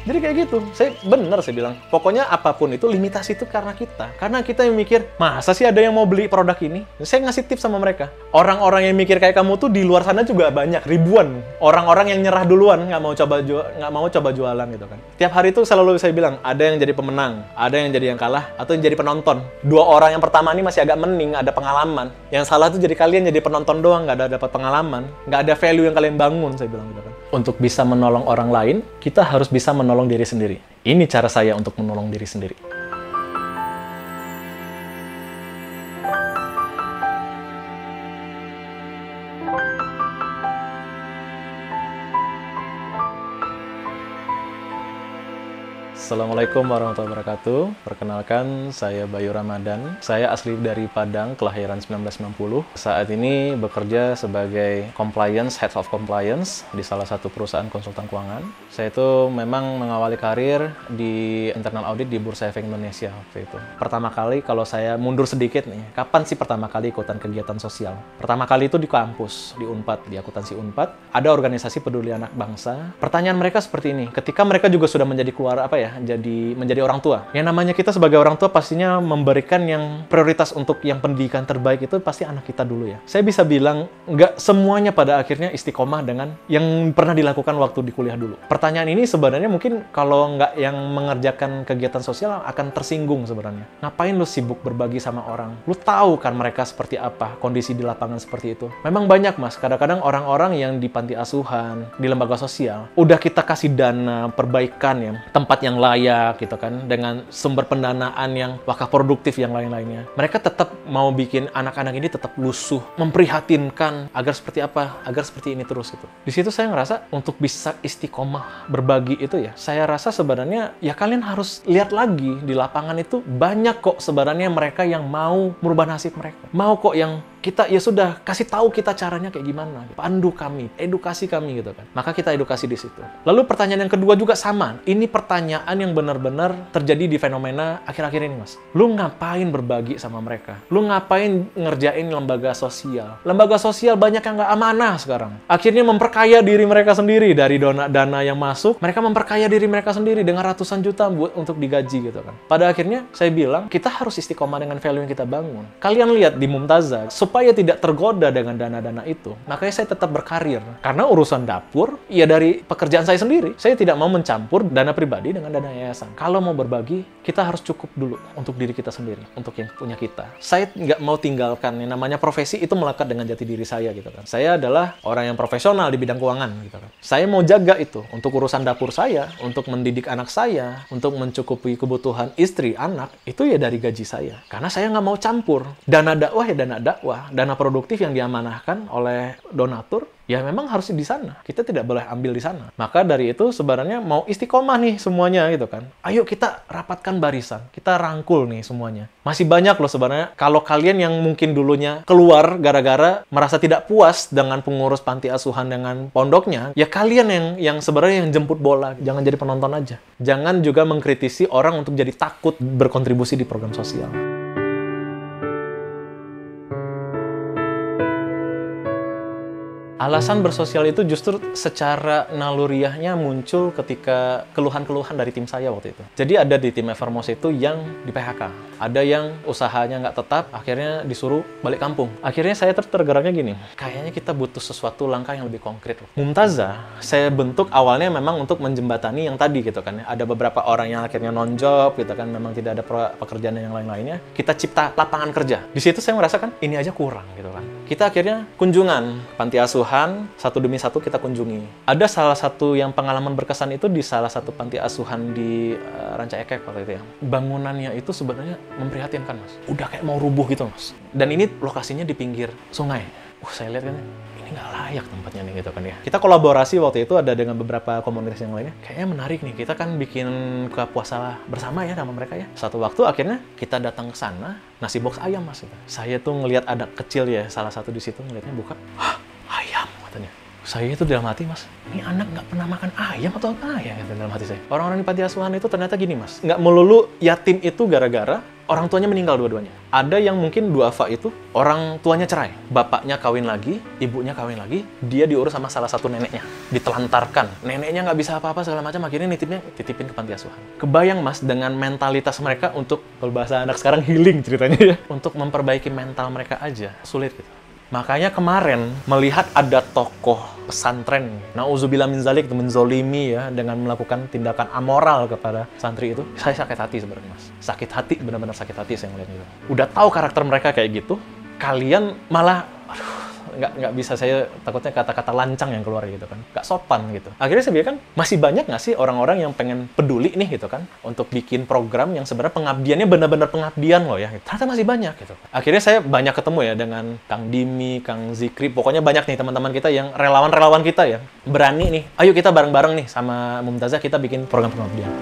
Jadi kayak gitu. Saya bilang, pokoknya apapun itu limitasi itu karena kita. Karena kita yang mikir, masa sih ada yang mau beli produk ini? Saya ngasih tips sama mereka. Orang-orang yang mikir kayak kamu tuh di luar sana juga banyak, ribuan. Orang-orang yang nyerah duluan, nggak mau coba jualan gitu kan. Tiap hari itu selalu saya bilang, ada yang jadi pemenang, ada yang jadi yang kalah, atau yang jadi penonton. Dua orang yang pertama ini masih agak mending, ada pengalaman. Yang salah tuh jadi kalian jadi penonton doang, nggak ada dapat pengalaman, nggak ada value yang kalian bangun, saya bilang gitu kan. Untuk bisa menolong orang lain, kita harus bisa menolong diri sendiri. Ini cara saya untuk menolong diri sendiri. Assalamualaikum warahmatullahi wabarakatuh. Perkenalkan, saya Bayu Ramadan. Saya asli dari Padang, kelahiran 1990. Saat ini bekerja sebagai Head of Compliance di salah satu perusahaan konsultan keuangan. Saya itu memang mengawali karir di internal audit di Bursa Efek Indonesia waktu itu. Pertama kali, kalau saya mundur sedikit nih, kapan sih pertama kali ikutan kegiatan sosial? Pertama kali itu di kampus, di Unpad, di akuntansi Unpad. Ada organisasi peduli anak bangsa. Pertanyaan mereka seperti ini, ketika mereka juga sudah menjadi menjadi orang tua. Yang namanya kita sebagai orang tua pastinya memberikan yang prioritas untuk yang pendidikan terbaik itu pasti anak kita dulu ya. Saya bisa bilang nggak semuanya pada akhirnya istiqomah dengan yang pernah dilakukan waktu di kuliah dulu. Pertanyaan ini sebenarnya mungkin kalau nggak yang mengerjakan kegiatan sosial akan tersinggung sebenarnya. Ngapain lu sibuk berbagi sama orang? Lu tahu kan mereka seperti apa, kondisi di lapangan seperti itu. Memang banyak mas, kadang-kadang orang-orang yang di panti asuhan, di lembaga sosial, udah kita kasih dana perbaikan ya, tempat yang layak gitu kan, dengan sumber pendanaan yang wakaf produktif yang lain-lainnya. Mereka tetap mau bikin anak-anak ini tetap lusuh, memprihatinkan agar seperti apa, agar seperti ini terus gitu. Di situ saya ngerasa untuk bisa istiqomah berbagi itu ya, saya rasa sebenarnya ya kalian harus lihat lagi di lapangan itu banyak kok sebenarnya mereka yang mau merubah nasib mereka. Mau kok yang kita ya sudah kasih tahu kita caranya kayak gimana, pandu kami, edukasi kami gitu kan. Maka kita edukasi di situ. Lalu pertanyaan yang kedua juga sama. Ini pertanyaan yang benar-benar terjadi di fenomena akhir-akhir ini mas. Lu ngapain berbagi sama mereka? Lu ngapain ngerjain lembaga sosial? Lembaga sosial banyak yang nggak amanah sekarang. Akhirnya memperkaya diri mereka sendiri dari dana yang masuk. Mereka memperkaya diri mereka sendiri dengan ratusan juta buat untuk digaji gitu kan. Pada akhirnya saya bilang kita harus istiqomah dengan value yang kita bangun. Kalian lihat di Mumtazah, supaya tidak tergoda dengan dana-dana itu, makanya saya tetap berkarir. Karena urusan dapur, ya dari pekerjaan saya sendiri. Saya tidak mau mencampur dana pribadi dengan dana yayasan. Kalau mau berbagi, kita harus cukup dulu untuk diri kita sendiri, untuk yang punya kita. Saya nggak mau tinggalkan yang namanya profesi itu melekat dengan jati diri saya gitu kan. Saya adalah orang yang profesional di bidang keuangan gitu kan. Saya mau jaga itu untuk urusan dapur saya, untuk mendidik anak saya, untuk mencukupi kebutuhan istri, anak, itu ya dari gaji saya. Karena saya nggak mau campur. Dana dakwah ya dana dakwah. Dana produktif yang diamanahkan oleh donatur, ya memang harus di sana. Kita tidak boleh ambil di sana. Maka dari itu sebenarnya mau istiqomah nih semuanya gitu kan. Ayo kita rapatkan barisan. Kita rangkul nih semuanya. Masih banyak loh sebenarnya. Kalau kalian yang mungkin dulunya keluar gara-gara merasa tidak puas dengan pengurus panti asuhan dengan pondoknya, ya kalian yang sebenarnya yang jemput bola. Jangan jadi penonton aja. Jangan juga mengkritisi orang untuk jadi takut berkontribusi di program sosial. Alasan bersosial itu justru secara naluriahnya muncul ketika keluhan-keluhan dari tim saya waktu itu. Jadi ada di tim Evermos itu yang di PHK. Ada yang usahanya nggak tetap, akhirnya disuruh balik kampung. Akhirnya saya tergeraknya gini, kayaknya kita butuh sesuatu langkah yang lebih konkret. Mumtazah, saya bentuk awalnya memang untuk menjembatani yang tadi gitu kan. Ada beberapa orang yang akhirnya non-job gitu kan, memang tidak ada pekerjaan yang lain-lainnya. Kita cipta lapangan kerja. Di situ saya merasakan ini aja kurang gitu kan. Kita akhirnya kunjungan panti asuhan, satu demi satu kita kunjungi. Ada salah satu yang pengalaman berkesan itu di salah satu panti asuhan di Ranca Ekek waktu itu ya. Bangunannya itu sebenarnya memprihatinkan mas. Udah kayak mau rubuh gitu mas. Dan ini lokasinya di pinggir sungai. Saya lihat kan, ini nggak layak tempatnya nih gitu kan ya. Kita kolaborasi waktu itu ada dengan beberapa komunitas yang lainnya. Kayaknya menarik nih, kita kan bikin buka puasa bersama ya sama mereka ya. Satu waktu akhirnya kita datang ke sana, nasi box ayam mas. Saya tuh ngelihat anak kecil ya, salah satu di situ ngelihatnya buka, hah ayam katanya. Saya itu dalam hati mas, ini anak nggak pernah makan ayam atau apa ya gitu dalam hati saya. Orang-orang di panti asuhan itu ternyata gini mas, nggak melulu yatim itu gara-gara orang tuanya meninggal dua-duanya. Ada yang mungkin duafa itu, orang tuanya cerai. Bapaknya kawin lagi, ibunya kawin lagi, dia diurus sama salah satu neneknya. Ditelantarkan. Neneknya nggak bisa apa-apa segala macam, akhirnya titipin ke panti asuhan. Kebayang Mas, dengan mentalitas mereka untuk, kalau bahasa anak sekarang healing ceritanya ya, untuk memperbaiki mental mereka aja, sulit gitu. Makanya kemarin melihat ada tokoh pesantren, nauzubillah min zalik, menzolimi ya, dengan melakukan tindakan amoral kepada santri itu, saya sakit hati sebenarnya Mas. Sakit hati, benar-benar sakit hati saya ngeliat itu. Udah tahu karakter mereka kayak gitu, kalian malah, nggak bisa, saya takutnya kata-kata lancang yang keluar gitu kan, nggak sopan gitu. Akhirnya saya bilang kan, masih banyak nggak sih orang-orang yang pengen peduli nih gitu kan, untuk bikin program yang sebenarnya pengabdiannya benar-benar pengabdian loh ya. Ternyata masih banyak gitu. Akhirnya saya banyak ketemu ya dengan Kang Dimi, Kang Zikri, pokoknya banyak nih teman-teman kita yang relawan-relawan kita ya, berani nih, ayo kita bareng-bareng nih sama Mumtazah kita bikin program pengabdian.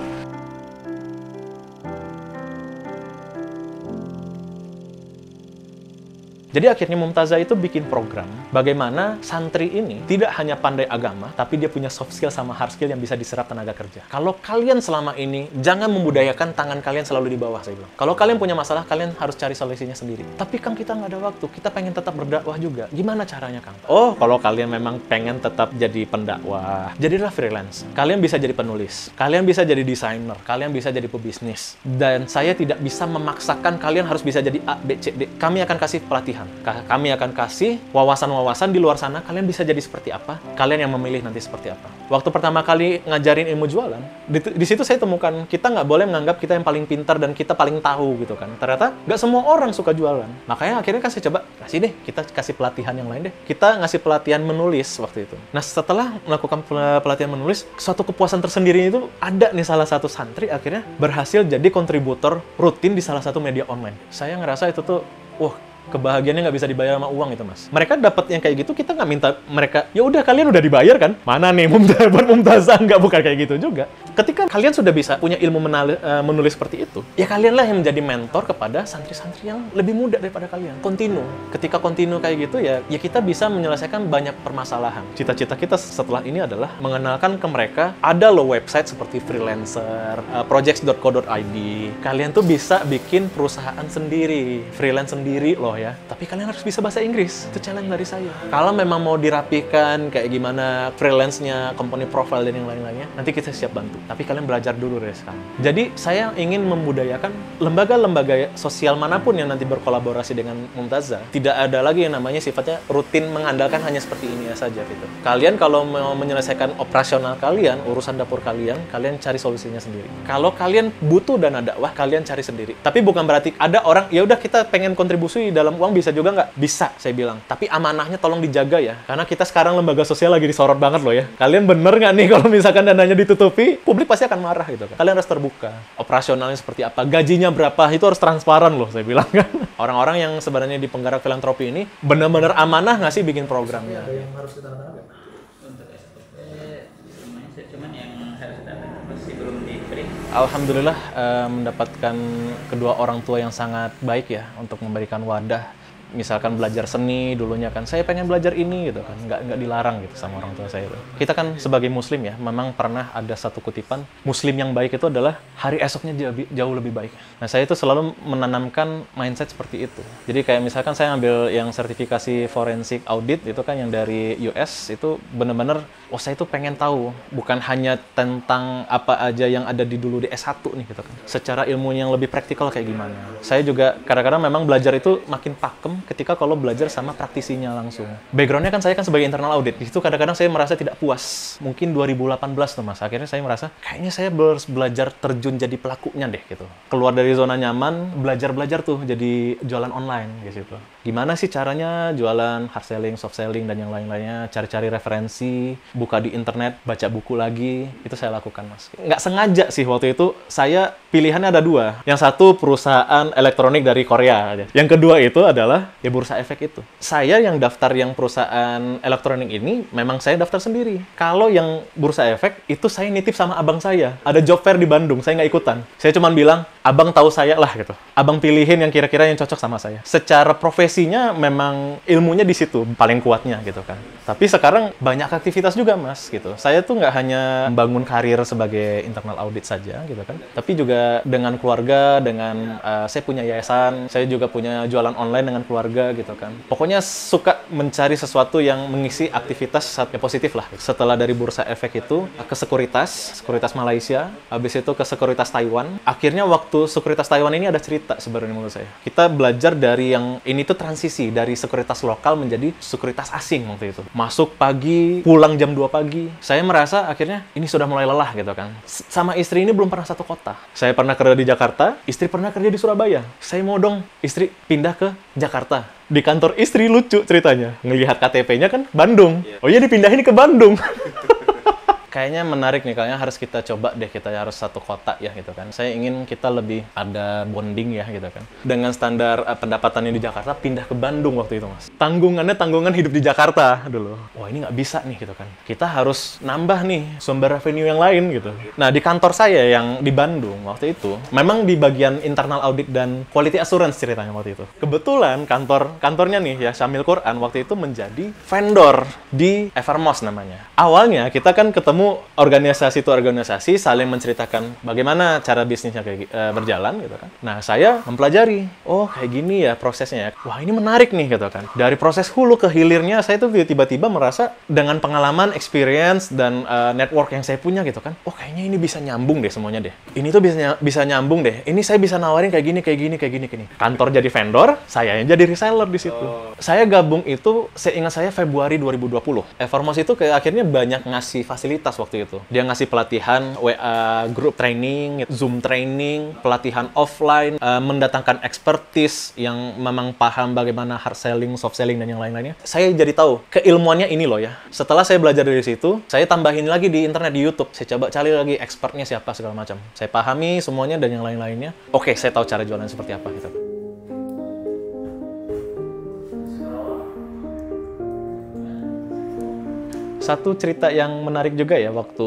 Jadi akhirnya Mumtazah itu bikin program bagaimana santri ini tidak hanya pandai agama, tapi dia punya soft skill sama hard skill yang bisa diserap tenaga kerja. Kalau kalian selama ini, jangan membudayakan tangan kalian selalu di bawah, saya bilang. Kalau kalian punya masalah, kalian harus cari solusinya sendiri. Tapi Kang, kita nggak ada waktu, kita pengen tetap berdakwah juga. Gimana caranya, Kang? Oh, kalau kalian memang pengen tetap jadi pendakwah, jadilah freelance. Kalian bisa jadi penulis, kalian bisa jadi desainer, kalian bisa jadi pebisnis. Dan saya tidak bisa memaksakan kalian harus bisa jadi A, B, C, D. Kami akan kasih pelatihan. Kami akan kasih wawasan-wawasan di luar sana, kalian bisa jadi seperti apa, kalian yang memilih nanti seperti apa. Waktu pertama kali ngajarin ilmu jualan, di situ saya temukan, kita nggak boleh menganggap kita yang paling pintar dan kita paling tahu gitu kan. Ternyata nggak semua orang suka jualan. Makanya akhirnya saya coba, kasih deh, kita kasih pelatihan yang lain deh. Kita ngasih pelatihan menulis waktu itu. Nah, setelah melakukan pelatihan menulis, suatu kepuasan tersendiri itu ada nih salah satu santri akhirnya berhasil jadi kontributor rutin di salah satu media online. Saya ngerasa itu tuh, wah, kebahagiaannya nggak bisa dibayar sama uang itu, Mas. Mereka dapat yang kayak gitu, kita nggak minta mereka, ya udah kalian udah dibayar kan? Mana nih buat Mumtazah? Nggak, bukan kayak gitu juga. Ketika kalian sudah bisa punya ilmu menulis seperti itu, ya kalianlah yang menjadi mentor kepada santri-santri yang lebih muda daripada kalian. Kontinu. Ketika kontinu kayak gitu, ya kita bisa menyelesaikan banyak permasalahan. Cita-cita kita setelah ini adalah mengenalkan ke mereka, ada loh website seperti freelancer, projects.co.id. Kalian tuh bisa bikin perusahaan sendiri, freelance sendiri loh ya. Tapi kalian harus bisa bahasa Inggris. Itu challenge dari saya. Kalau memang mau dirapikan kayak gimana freelance-nya, company profile dan yang lain-lainnya, nanti kita siap bantu. Tapi kalian belajar dulu dari sekarang. Jadi saya ingin membudayakan lembaga-lembaga sosial manapun yang nanti berkolaborasi dengan Mumtazah, tidak ada lagi yang namanya sifatnya rutin mengandalkan hanya seperti ini saja gitu. Kalian kalau mau menyelesaikan operasional kalian, urusan dapur kalian cari solusinya sendiri. Kalau kalian butuh dana dakwah, kalian cari sendiri. Tapi bukan berarti ada orang, ya udah kita pengen kontribusi dalam uang, bisa juga nggak? Bisa, saya bilang. Tapi amanahnya tolong dijaga ya. Karena kita sekarang lembaga sosial lagi disorot banget loh ya. Kalian bener nggak nih kalau misalkan dananya ditutupi? Publik pasti akan marah gitu kan. Kalian harus terbuka. Operasionalnya seperti apa? Gajinya berapa? Itu harus transparan loh, saya bilang kan. Orang-orang yang sebenarnya di penggerak filantropi ini benar-benar amanah nggak sih bikin programnya? Ada yang harus kita tangkap? Untuk SPP, cuman yang harus kita tangkap masih belum diberi. Alhamdulillah mendapatkan kedua orang tua yang sangat baik ya untuk memberikan wadah. Misalkan belajar seni dulunya kan, saya pengen belajar ini gitu kan, nggak dilarang gitu sama orang tua saya itu. Kita kan sebagai muslim ya, memang pernah ada satu kutipan, muslim yang baik itu adalah hari esoknya jauh lebih baik. Nah, saya itu selalu menanamkan mindset seperti itu. Jadi kayak misalkan saya ambil yang sertifikasi forensic audit itu kan yang dari US, itu bener-bener, saya itu pengen tahu, bukan hanya tentang apa aja yang ada di dulu di S1 nih gitu kan. Secara ilmunya yang lebih praktikal kayak gimana. Saya juga kadang-kadang memang belajar itu makin pakem ketika kalau belajar sama praktisinya langsung. Backgroundnya kan saya kan sebagai internal audit. Di situ kadang-kadang saya merasa tidak puas. Mungkin 2018 tuh Mas. Akhirnya saya merasa kayaknya saya harus belajar terjun jadi pelakunya deh gitu. Keluar dari zona nyaman, belajar tuh jadi jualan online gitu. Gimana sih caranya jualan hard selling, soft selling dan yang lain-lainnya, cari-cari referensi, buka di internet, baca buku lagi. Itu saya lakukan Mas. Nggak sengaja sih waktu itu, saya pilihannya ada dua. Yang satu perusahaan elektronik dari Korea. Yang kedua itu adalah Ya bursa efek itu. Saya yang daftar yang perusahaan elektronik ini, memang saya daftar sendiri. Kalau yang bursa efek, itu saya nitip sama abang saya. Ada job fair di Bandung, saya nggak ikutan. Saya cuma bilang, abang tahu saya lah gitu. Abang pilihin yang kira-kira yang cocok sama saya. Secara profesinya memang ilmunya di situ, paling kuatnya gitu kan. Tapi sekarang banyak aktivitas juga mas gitu. Saya tuh nggak hanya membangun karir sebagai internal audit saja gitu kan. Tapi juga dengan keluarga, dengan saya punya yayasan, saya juga punya jualan online dengan keluarga gitu kan. Pokoknya suka mencari sesuatu yang mengisi aktivitas yang positif lah. Setelah dari bursa efek itu ke sekuritas Malaysia, habis itu ke sekuritas Taiwan. Akhirnya waktu sekuritas Taiwan ini ada cerita sebenarnya menurut saya. Kita belajar dari yang ini tuh transisi dari sekuritas lokal menjadi sekuritas asing waktu itu. Masuk pagi, pulang jam 2 pagi. Saya merasa akhirnya ini sudah mulai lelah gitu kan. Sama istri ini belum pernah satu kota. Saya pernah kerja di Jakarta, istri pernah kerja di Surabaya. Saya mau dong istri pindah ke Jakarta. Di kantor istri lucu ceritanya. Ngelihat KTP-nya kan Bandung. Oh iya dipindahin ke Bandung. Kayaknya menarik nih, kayaknya harus kita coba deh, kita harus satu kota ya gitu kan. Saya ingin kita lebih ada bonding ya gitu kan. Dengan standar pendapatannya di Jakarta, pindah ke Bandung waktu itu mas. Tanggungan hidup di Jakarta dulu. Wah ini nggak bisa nih gitu kan. Kita harus nambah nih sumber revenue yang lain gitu. Nah di kantor saya yang di Bandung waktu itu, memang di bagian internal audit dan quality assurance ceritanya waktu itu. Kebetulan kantornya nih ya, Syamil Quran waktu itu menjadi vendor di Evermos namanya. Awalnya kita kan ketemu organisasi itu organisasi saling menceritakan bagaimana cara bisnisnya berjalan gitu kan. Nah, saya mempelajari, oh kayak gini ya prosesnya ya. Wah, ini menarik nih gitu kan. Dari proses hulu ke hilirnya saya tuh tiba-tiba merasa dengan pengalaman, experience dan network yang saya punya gitu kan. Oh, kayaknya ini bisa nyambung deh semuanya deh. Ini tuh bisa nyambung deh. Ini saya bisa nawarin kayak gini. Kantor jadi vendor, saya yang jadi reseller di situ. Saya gabung itu, saya ingat saya Februari 2020. Evermos itu kayak akhirnya banyak ngasih fasilitas waktu itu. Dia ngasih pelatihan WA group training, Zoom training, pelatihan offline, mendatangkan expertise yang memang paham bagaimana hard selling, soft selling, dan yang lain-lainnya. Saya jadi tahu keilmuannya ini loh ya. Setelah saya belajar dari situ, saya tambahin lagi di internet, di YouTube. Saya coba cari lagi expertnya siapa segala macam. Saya pahami semuanya dan yang lain-lainnya. Oke, saya tahu cara jualan seperti apa gitu. Satu cerita yang menarik juga ya, waktu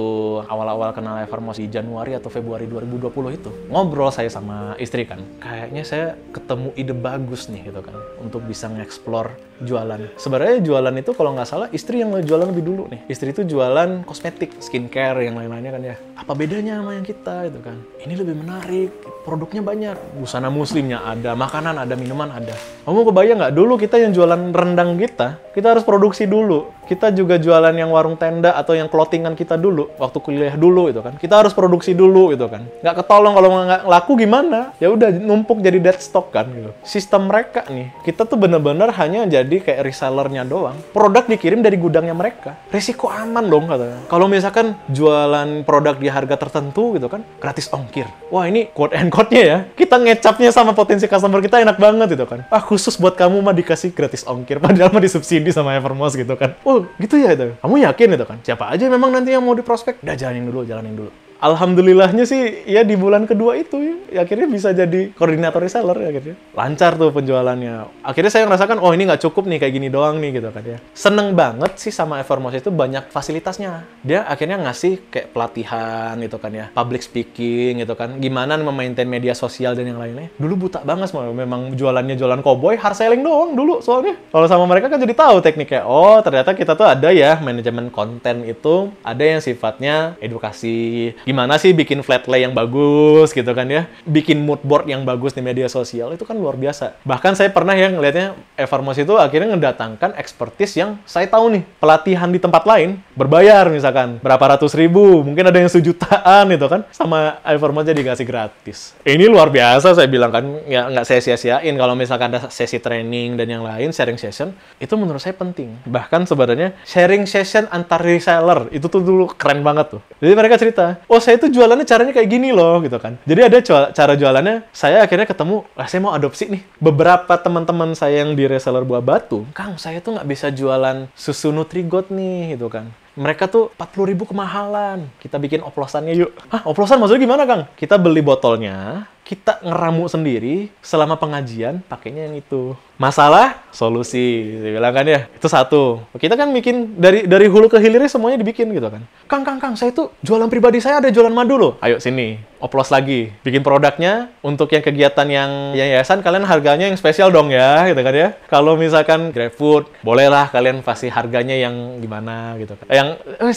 awal-awal kenal Evermos di Januari atau Februari 2020 itu, ngobrol saya sama istri kan, kayaknya saya ketemu ide bagus nih gitu kan, untuk bisa nge-explore jualan. Sebenarnya jualan itu kalau nggak salah istri yang jualan lebih dulu nih. Istri itu jualan kosmetik, skincare, yang lain-lainnya kan ya. Apa bedanya sama yang kita itu kan? Ini lebih menarik, produknya banyak, busana muslimnya ada, makanan ada, minuman ada. Kamu kebayang nggak, dulu kita yang jualan rendang kita harus produksi dulu. Kita juga jualan yang warung tenda atau yang clothingan kita dulu, waktu kuliah dulu itu kan. Kita harus produksi dulu itu kan. Nggak ketolong kalau nggak laku gimana? Ya udah numpuk jadi dead stock kan gitu. Sistem mereka nih, kita tuh bener-bener hanya jadi kayak resellernya doang. Produk dikirim dari gudangnya mereka. Risiko aman dong katanya. Kalau misalkan jualan produk di harga tertentu gitu kan, gratis ongkir. Wah ini quote and quote-nya ya. Kita ngecapnya sama potensi customer kita enak banget gitu kan. Ah khusus buat kamu mah dikasih gratis ongkir, padahal mah disubsidi sama Evermos gitu kan. Oh gitu ya itu. Kamu yakin itu kan? Siapa aja memang nanti yang mau diprospek? Udah jalanin dulu. Alhamdulillahnya sih ya di bulan kedua itu ya akhirnya bisa jadi koordinator reseller ya akhirnya. Lancar tuh penjualannya. Akhirnya saya ngerasakan oh ini nggak cukup nih kayak gini doang nih gitu kan ya. Seneng banget sih sama Evermos itu banyak fasilitasnya. Dia akhirnya ngasih kayak pelatihan gitu kan ya. Public speaking gitu kan. Gimana memaintain media sosial dan yang lainnya. Dulu buta banget memang jualannya jualan cowboy, hard selling doang dulu soalnya. Kalau sama mereka kan jadi tahu tekniknya. Oh ternyata kita tuh ada ya manajemen konten itu. Ada yang sifatnya edukasi. Gimana sih bikin flat lay yang bagus gitu kan ya, bikin mood board yang bagus di media sosial, itu kan luar biasa. Bahkan saya pernah yang ngelihatnya Evermos itu akhirnya ngedatangkan expertise yang saya tahu nih, pelatihan di tempat lain berbayar misalkan berapa ratus ribu, mungkin ada yang sejutaan itu kan, sama Evermos jadi dikasih gratis. Ini luar biasa saya bilang kan, ya nggak saya sia-siain kalau misalkan ada sesi training dan yang lain, sharing session, itu menurut saya penting. Bahkan sebenarnya sharing session antar reseller itu tuh dulu keren banget tuh. Jadi mereka cerita, oh saya tuh jualannya caranya kayak gini loh gitu kan. Jadi ada cara jualannya, saya akhirnya ketemu, saya mau adopsi nih. Beberapa teman-teman saya yang di reseller Buah Batu, Kang saya tuh nggak bisa jualan susu Nutrigot nih gitu kan. Mereka tuh 40.000 kemahalan. Kita bikin oplosannya yuk. Hah, oplosan maksudnya gimana, Kang? Kita beli botolnya, kita ngeramu sendiri, selama pengajian pakainya yang itu. Masalah, solusi, saya bilang kan ya. Itu satu. Kita kan bikin dari hulu ke hilirnya semuanya dibikin gitu kan. Kang, saya tuh jualan pribadi saya ada jualan madu loh. Ayo sini, oplos lagi. Bikin produknya untuk yang kegiatan yang yayasan kalian harganya yang spesial dong ya, gitu kan ya. Kalau misalkan GrabFood, bolehlah kalian pasti harganya yang gimana gitu kan. Yang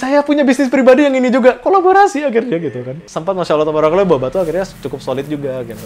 saya punya bisnis pribadi yang ini juga, kolaborasi akhirnya gitu kan. Sempat Masya Allah tabarakallah Bawa Batu akhirnya cukup solid juga gitu.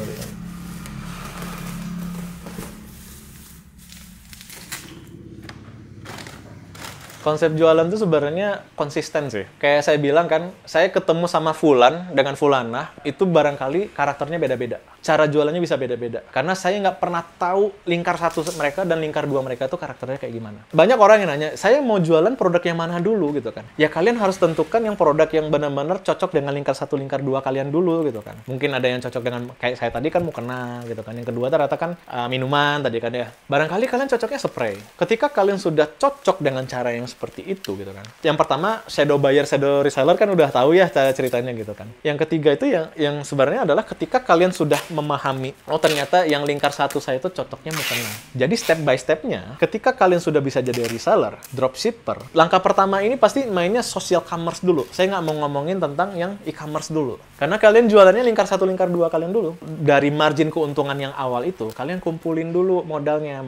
Konsep jualan tuh sebenarnya konsisten sih. Kayak saya bilang kan, saya ketemu sama Fulan dengan Fulanah, itu barangkali karakternya beda-beda. Cara jualannya bisa beda-beda. Karena saya nggak pernah tahu lingkar satu mereka dan lingkar dua mereka tuh karakternya kayak gimana. Banyak orang yang nanya, saya mau jualan produk yang mana dulu gitu kan. Ya kalian harus tentukan yang produk yang benar-benar cocok dengan lingkar satu, lingkar dua kalian dulu gitu kan. Mungkin ada yang cocok dengan, kayak saya tadi kan mukena gitu kan. Yang kedua ternyata kan minuman tadi kan ya. Barangkali kalian cocoknya spray. Ketika kalian sudah cocok dengan cara yang seperti itu gitu kan. Yang pertama, shadow buyer, shadow reseller kan udah tahu ya cara ceritanya gitu kan. Yang ketiga itu yang sebenarnya adalah ketika kalian sudah memahami, oh ternyata yang lingkar satu saya itu cocoknya mukena. Jadi step by step-nya, ketika kalian sudah bisa jadi reseller, dropshipper, langkah pertama ini pasti mainnya social commerce dulu. Saya nggak mau ngomongin tentang yang e-commerce dulu. Karena kalian jualannya lingkar satu, lingkar dua kalian dulu. Dari margin keuntungan yang awal itu, kalian kumpulin dulu modalnya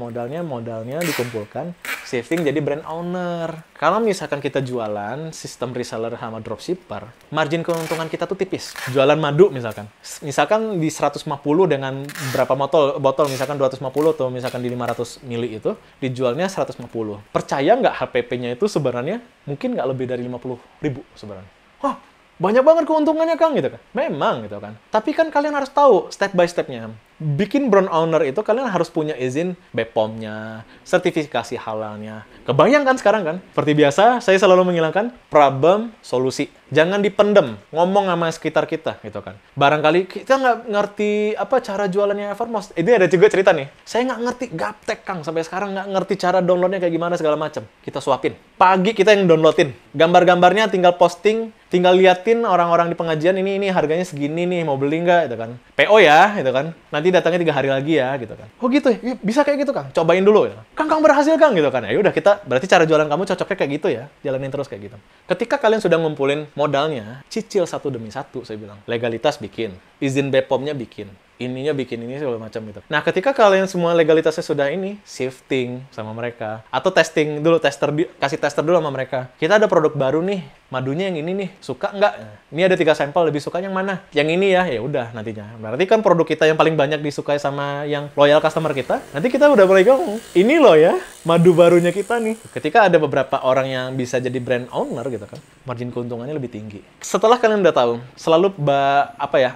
dikumpulkan, saving jadi brand owner. Kalau misalkan kita jualan sistem reseller sama dropshipper, margin keuntungan kita tuh tipis. Jualan madu misalkan. Misalkan di 150 dengan berapa botol misalkan 250 atau misalkan di 500 mili itu, dijualnya 150. Percaya nggak HPP-nya itu sebenarnya mungkin nggak lebih dari 50.000 sebenarnya. Wah, banyak banget keuntungannya Kang gitu kan. Memang gitu kan. Tapi kan kalian harus tahu step by step-nya. Bikin brand owner itu kalian harus punya izin BPOM-nya, sertifikasi halalnya. Kebayang kan sekarang kan? Seperti biasa, saya selalu menghilangkan problem, solusi. Jangan dipendem, ngomong sama sekitar kita gitu kan. Barangkali kita nggak ngerti apa cara jualannya Evermost. Ini ada juga cerita nih. Saya nggak ngerti gaptek Kang, sampai sekarang nggak ngerti cara downloadnya kayak gimana segala macam. Kita suapin. Pagi kita yang downloadin. Gambar-gambarnya tinggal posting, tinggal liatin orang-orang di pengajian ini harganya segini nih, mau beli nggak gitu kan. PO ya gitu kan. Nanti datangnya 3 hari lagi ya gitu kan. Oh gitu ya, bisa kayak gitu Kang. Cobain dulu ya. Kang berhasil Kang gitu kan. Ya udah kita berarti cara jualan kamu cocoknya kayak gitu ya. Jalanin terus kayak gitu. Ketika kalian sudah ngumpulin modalnya, cicil satu demi satu saya bilang. Legalitas bikin, izin BPOM-nya bikin. Ininya bikin ini segala macam gitu. Nah, ketika kalian semua legalitasnya sudah ini, shifting sama mereka atau testing dulu, kasih tester dulu sama mereka. Kita ada produk baru nih, madunya yang ini nih, suka nggak? Ini ada 3 sampel, lebih suka yang mana? Yang ini ya udah nantinya. Berarti kan produk kita yang paling banyak disukai sama yang loyal customer kita. Nanti kita udah mulai ngomong, ini loh ya, madu barunya kita nih. Ketika ada beberapa orang yang bisa jadi brand owner gitu kan, margin keuntungannya lebih tinggi. Setelah kalian udah tahu, selalu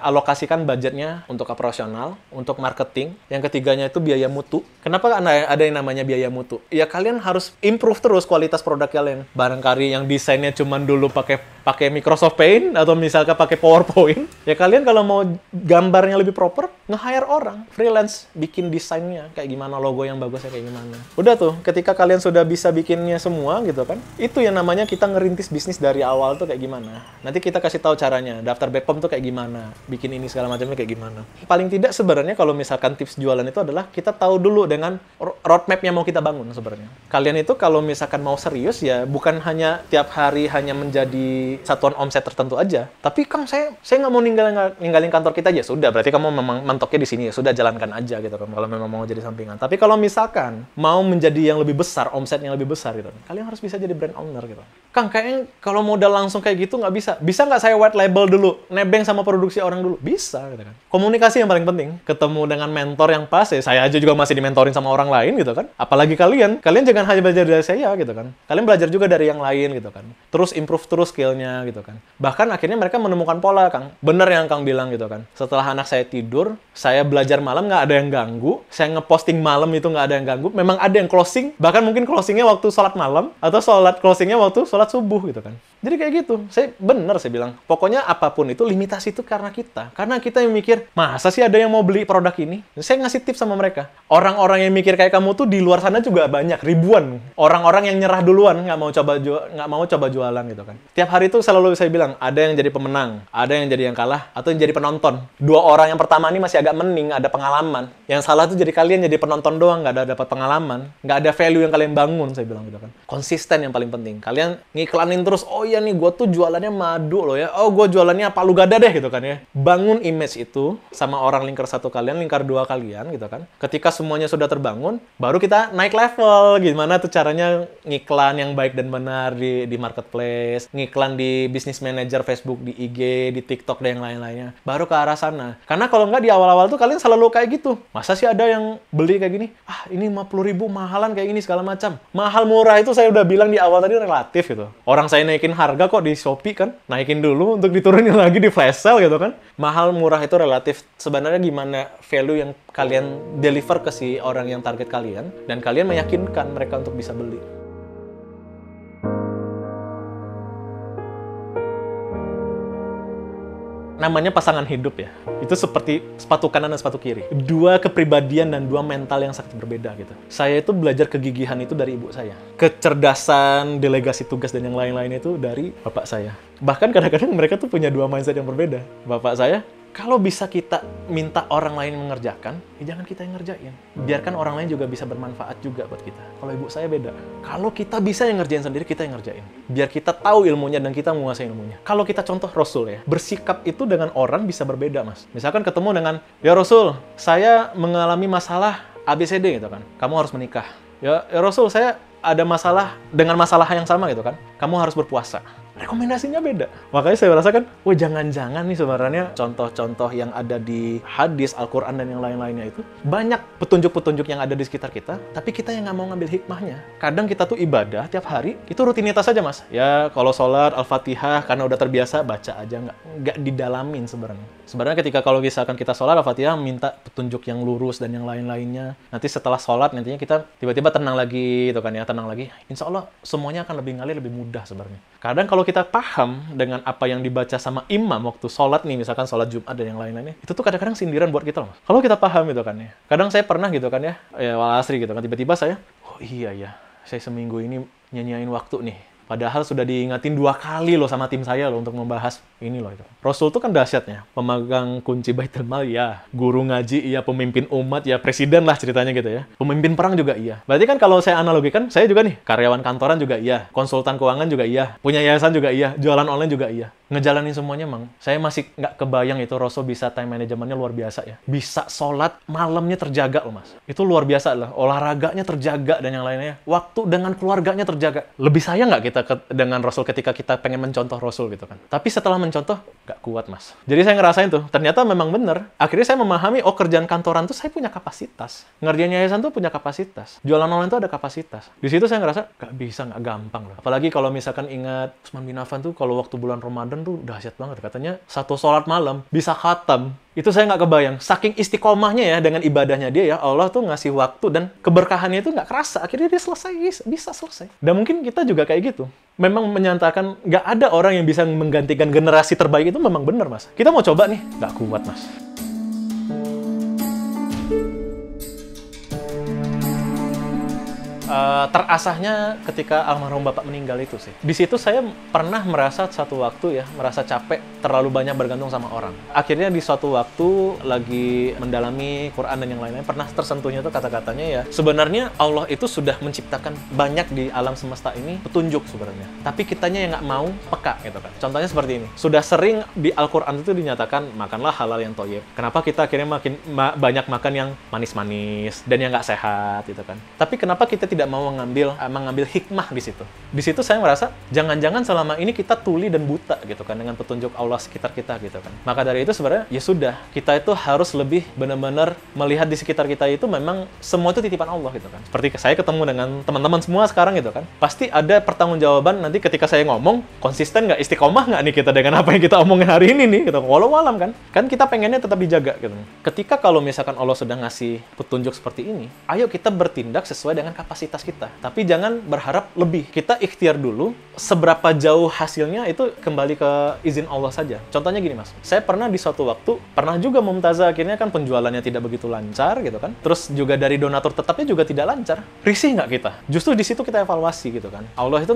alokasikan budgetnya untuk operasional, untuk marketing. Yang ketiganya itu biaya mutu. Kenapa ada yang namanya biaya mutu? Ya kalian harus improve terus kualitas produk kalian. Barangkali yang desainnya cuman dulu pakai Microsoft Paint atau misalkan pakai PowerPoint, ya kalian kalau mau gambarnya lebih proper, nge-hire orang, freelance, bikin desainnya kayak gimana, logo yang bagusnya kayak gimana. Udah tuh, ketika kalian sudah bisa bikinnya semua gitu kan, itu yang namanya kita ngerintis bisnis dari awal tuh kayak gimana. Nanti kita kasih tahu caranya, daftar BPOM tuh kayak gimana, bikin ini segala macamnya kayak gimana. Paling tidak sebenarnya kalau misalkan tips jualan itu adalah kita tahu dulu dengan roadmap yang mau kita bangun sebenarnya. Kalian itu kalau misalkan mau serius ya bukan hanya tiap hari hanya menjadi satuan omset tertentu aja. Tapi Kang, saya nggak mau ninggalin kantor kita aja. Sudah, berarti kamu memang mentoknya di sini ya. Sudah, jalankan aja gitu kan. Kalau memang mau jadi sampingan. Tapi kalau misalkan mau menjadi yang lebih besar, omset yang lebih besar gitu, kalian harus bisa jadi brand owner gitu. Kang, kayaknya kalau modal langsung kayak gitu nggak bisa. Bisa nggak saya white label dulu? Nebeng sama produksi orang dulu? Bisa gitu kan. Komunikasi yang paling penting. Ketemu dengan mentor yang pas ya. Saya aja juga masih dimentorin sama orang lain gitu kan. Apalagi kalian jangan hanya belajar dari saya gitu kan. Kalian belajar juga dari yang lain gitu kan. Terus improve terus skill-nya gitu kan. Bahkan akhirnya mereka menemukan pola, Kang. Bener yang Kang bilang gitu kan. Setelah anak saya tidur, saya belajar malam nggak ada yang ganggu. Saya ngeposting malam itu nggak ada yang ganggu. Memang ada yang closing, bahkan mungkin closingnya waktu sholat malam atau closingnya waktu sholat subuh gitu kan. Jadi kayak gitu. Saya bilang, pokoknya apapun itu limitasi itu karena kita. Karena kita yang mikir, masa sih ada yang mau beli produk ini? Saya ngasih tips sama mereka. Orang-orang yang mikir kayak kamu tuh di luar sana juga banyak, ribuan. Orang-orang yang nyerah duluan, nggak mau coba jualan gitu kan. Tiap hari itu selalu saya bilang, ada yang jadi pemenang, ada yang jadi yang kalah, atau yang jadi penonton. Dua orang yang pertama ini masih agak mending, ada pengalaman. Yang salah tuh jadi kalian jadi penonton doang, nggak ada dapat pengalaman, nggak ada value yang kalian bangun, saya bilang gitu kan. Konsisten yang paling penting. Kalian ngiklanin terus, oh iya nih, gue tuh jualannya madu loh ya. Oh, gue jualannya palu gada deh gitu kan ya. Bangun image itu sama orang lingkar satu kalian, lingkar dua kalian gitu kan. Ketika semuanya sudah terbangun, baru kita naik level. Gimana tuh caranya ngiklan yang baik dan benar di marketplace, ngiklan di business manager Facebook, di IG, di TikTok dan yang lain-lainnya. Baru ke arah sana. Karena kalau nggak di awal-awal tuh kalian selalu kayak gitu. Masa sih ada yang beli kayak gini? Ah, ini 50.000 mahalan kayak ini segala macam. Mahal murah itu saya udah bilang di awal tadi relatif gitu. Orang saya naikin harga kok di Shopee kan, naikin dulu untuk diturunin lagi di flash sale gitu kan. Mahal murah itu relatif. Sebenarnya gimana value yang kalian deliver ke si orang yang target kalian, dan kalian meyakinkan mereka untuk bisa beli. Namanya pasangan hidup ya. Itu seperti sepatu kanan dan sepatu kiri. Dua kepribadian dan dua mental yang sangat berbeda gitu. Saya itu belajar kegigihan itu dari ibu saya. Kecerdasan, delegasi tugas dan yang lain-lain itu dari bapak saya. Bahkan kadang-kadang mereka tuh punya dua mindset yang berbeda. Bapak saya, kalau bisa kita minta orang lain mengerjakan, ya jangan kita yang ngerjain. Biarkan orang lain juga bisa bermanfaat juga buat kita. Kalau ibu saya beda. Kalau kita bisa yang ngerjain sendiri, kita yang ngerjain. Biar kita tahu ilmunya dan kita menguasai ilmunya. Kalau kita contoh Rasul ya, bersikap itu dengan orang bisa berbeda, Mas. Misalkan ketemu dengan, ya Rasul, saya mengalami masalah ABCD gitu kan. Kamu harus menikah. Ya Rasul, saya ada masalah dengan masalah yang sama gitu kan. Kamu harus berpuasa. Rekomendasinya beda. Makanya saya merasakan, wah jangan-jangan nih sebenarnya contoh-contoh yang ada di hadis, Al-Quran, dan yang lain-lainnya itu banyak petunjuk-petunjuk yang ada di sekitar kita, tapi kita yang nggak mau ngambil hikmahnya. Kadang kita tuh ibadah tiap hari, itu rutinitas aja, Mas. Ya kalau sholat, Al-Fatihah, karena udah terbiasa, baca aja, nggak didalamin sebenarnya. Sebenarnya ketika kalau misalkan kita sholat, Al-Fatihah minta petunjuk yang lurus dan yang lain-lainnya. Nanti setelah sholat, nantinya kita tiba-tiba tenang lagi, gitu kan ya, tenang lagi. Insya Allah semuanya akan lebih ngalir, lebih mudah sebenarnya. Kadang kalau kita paham dengan apa yang dibaca sama imam waktu sholat nih, misalkan sholat Jumat dan yang lain-lainnya, itu tuh kadang-kadang sindiran buat kita loh. Kalau kita paham gitu kan ya. Kadang saya pernah gitu kan ya wal asri gitu kan, tiba-tiba saya, oh iya ya, saya seminggu ini nyanyain waktu nih. Padahal sudah diingatin 2 kali loh sama tim saya loh untuk membahas ini loh itu. Rasul tuh kan dahsyatnya, pemegang kunci Baitul Mal ya, guru ngaji iya, pemimpin umat ya, presiden lah ceritanya gitu ya. Pemimpin perang juga iya. Berarti kan kalau saya analogikan, saya juga nih, karyawan kantoran juga iya, konsultan keuangan juga iya, punya yayasan juga iya, jualan online juga iya. Ngejalanin semuanya, Mang. Saya masih nggak kebayang itu Rasul bisa time manajemennya luar biasa ya. Bisa sholat malamnya terjaga loh, Mas. Itu luar biasa lah. Olahraganya terjaga dan yang lainnya. Waktu dengan keluarganya terjaga. Lebih sayang nggak kita dengan Rasul ketika kita pengen mencontoh Rasul gitu kan. Tapi setelah mencontoh, nggak kuat, Mas. Jadi saya ngerasain tuh, ternyata memang bener. Akhirnya saya memahami, oh kerjaan kantoran tuh saya punya kapasitas. Ngerjain yayasan tuh punya kapasitas. Jualan online tuh ada kapasitas. Di situ saya ngerasa, nggak bisa, nggak gampang loh. Apalagi kalau misalkan ingat Utsman bin Affan tuh, kalau waktu bulan Ramadan tuh dahsyat banget. Katanya, satu sholat malam bisa khatam. Itu saya nggak kebayang. Saking istiqomahnya ya dengan ibadahnya dia ya, Allah tuh ngasih waktu dan keberkahannya itu nggak kerasa. Akhirnya dia selesai, bisa selesai. Dan mungkin kita juga kayak gitu. Memang menyatakan nggak ada orang yang bisa menggantikan generasi terbaik itu memang benar, Mas. Kita mau coba nih, nggak kuat, Mas. Terasahnya ketika almarhum bapak meninggal itu sih. Di situ saya pernah merasa satu waktu ya, merasa capek terlalu banyak bergantung sama orang. Akhirnya di suatu waktu lagi mendalami Quran dan yang lain-lain, pernah tersentuhnya tuh kata-katanya ya, sebenarnya Allah itu sudah menciptakan banyak di alam semesta ini petunjuk sebenarnya. Tapi kitanya yang nggak mau peka gitu kan. Contohnya seperti ini. Sudah sering di Al-Quran itu dinyatakan, makanlah halal yang thayyib. Kenapa kita akhirnya makin banyak makan yang manis-manis dan yang nggak sehat gitu kan. Tapi kenapa kita tidak mau mengambil hikmah di situ. Di situ saya merasa jangan-jangan selama ini kita tuli dan buta gitu kan dengan petunjuk Allah sekitar kita gitu kan. Maka dari itu sebenarnya ya sudah, kita itu harus lebih benar-benar melihat di sekitar kita itu memang semua itu titipan Allah gitu kan. Seperti saya ketemu dengan teman-teman semua sekarang gitu kan. Pasti ada pertanggungjawaban nanti ketika saya ngomong, konsisten nggak, istiqomah nggak nih kita dengan apa yang kita omongin hari ini nih gitu. Walau alam kan. Kan kita pengennya tetap dijaga gitu. Ketika kalau misalkan Allah sudah ngasih petunjuk seperti ini, ayo kita bertindak sesuai dengan kapasitas kita. Tapi jangan berharap lebih. Kita ikhtiar dulu, seberapa jauh hasilnya itu kembali ke izin Allah saja. Contohnya gini mas, saya pernah di suatu waktu, pernah juga Mumtazah akhirnya kan penjualannya tidak begitu lancar gitu kan. Terus juga dari donatur tetapnya juga tidak lancar. Risih nggak kita? Justru di situ kita evaluasi gitu kan. Allah itu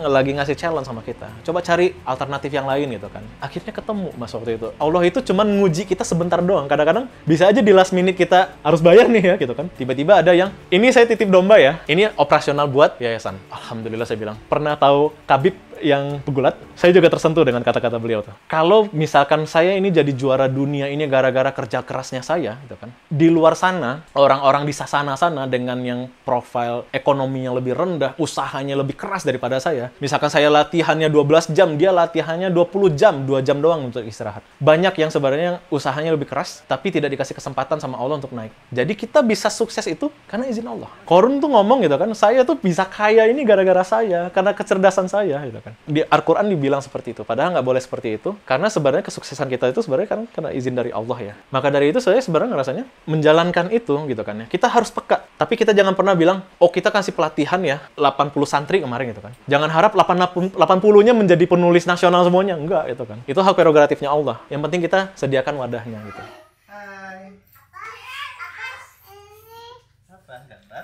lagi ngasih challenge sama kita. Coba cari alternatif yang lain gitu kan. Akhirnya ketemu mas waktu itu. Allah itu cuman nguji kita sebentar doang. Kadang-kadang bisa aja di last minute kita harus bayar nih ya gitu kan. Tiba-tiba ada yang, ini saya titip domba ya, ini operasional buat yayasan. Alhamdulillah saya bilang. Pernah tahu Khabib yang pegulat, saya juga tersentuh dengan kata-kata beliau tuh. Kalau misalkan saya ini jadi juara dunia ini gara-gara kerja kerasnya saya, gitu kan. Di luar sana, orang-orang di sana dengan yang profil ekonominya lebih rendah, usahanya lebih keras daripada saya. Misalkan saya latihannya 12 jam, dia latihannya 20 jam, 2 jam doang untuk istirahat. Banyak yang sebenarnya usahanya lebih keras, tapi tidak dikasih kesempatan sama Allah untuk naik. Jadi kita bisa sukses itu karena izin Allah. Korun tuh ngomong gitu kan, saya tuh bisa kaya ini gara-gara saya, karena kecerdasan saya, gitu kan. Di Al-Quran dibilang seperti itu, padahal nggak boleh seperti itu, karena sebenarnya kesuksesan kita itu sebenarnya kan karena izin dari Allah ya. Maka dari itu saya sebenarnya ngerasanya menjalankan itu gitu kan ya. Kita harus peka, tapi kita jangan pernah bilang, oh kita kasih pelatihan ya 80 santri kemarin gitu kan. Jangan harap 80-nya menjadi penulis nasional semuanya, enggak itu kan. Itu hak prerogatifnya Allah. Yang penting kita sediakan wadahnya gitu. Hai. Apa gambar?